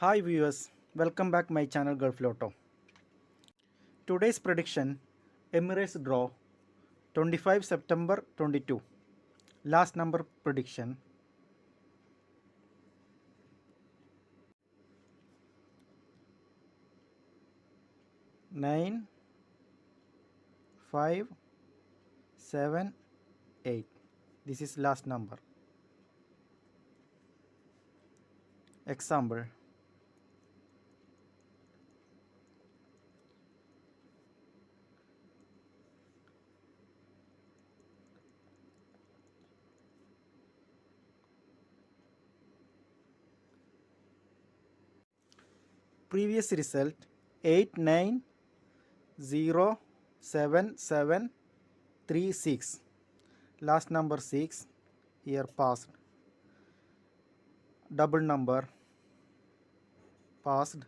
Hi viewers, welcome back my channel Gulfloto. Today's prediction, Emirates draw 25 September 22. Last number prediction 9, 5, 7, 8. This is last number. Example, previous result 8, 9, 0, 7, 7, 3, 6. Last number 6 here passed. Double number passed.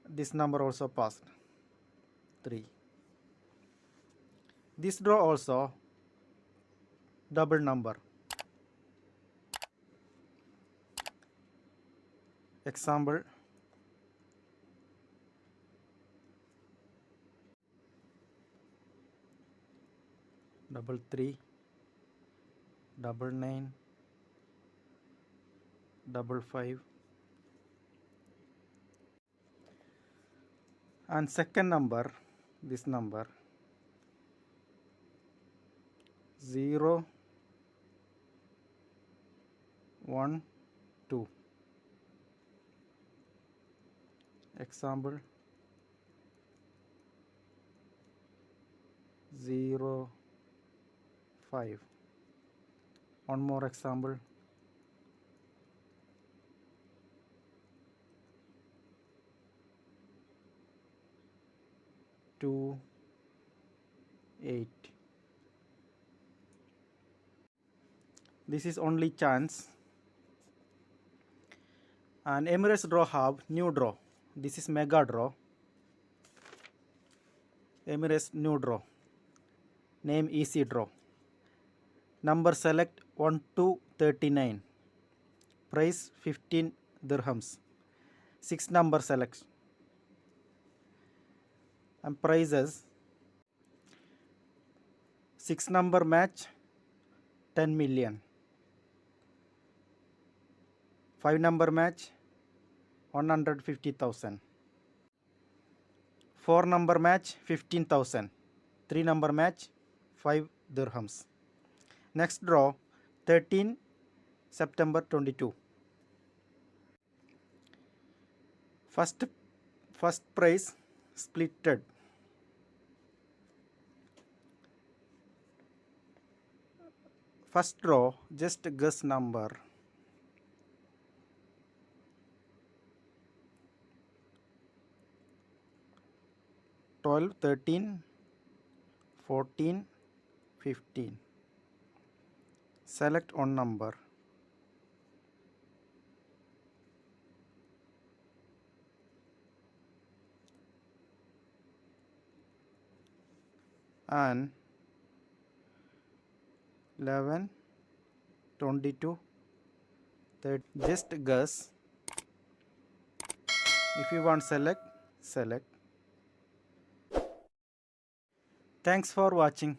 This number also passed. 3. This draw also double number. Example, double 3, double 9, double 5, and second number, this number 0, 1, 2. Example, 0, 5. One more example, 2, 8. This is only chance. And Emirates draw have new draw. This is mega draw. Emirates new draw. Name easy draw. Number select 1 to 39. Price 15 dirhams. 6 number select. And prices 6 number match 10 million. 5 number match 150,000. 4 number match 15,000. 3 number match 5 dirhams. Next draw 13 September 22. First prize splitted. First draw, just guess number. Twelve, 13, 14, 15. Select one number. And 11, 22, 30. Just guess. If you want select. Thanks for watching.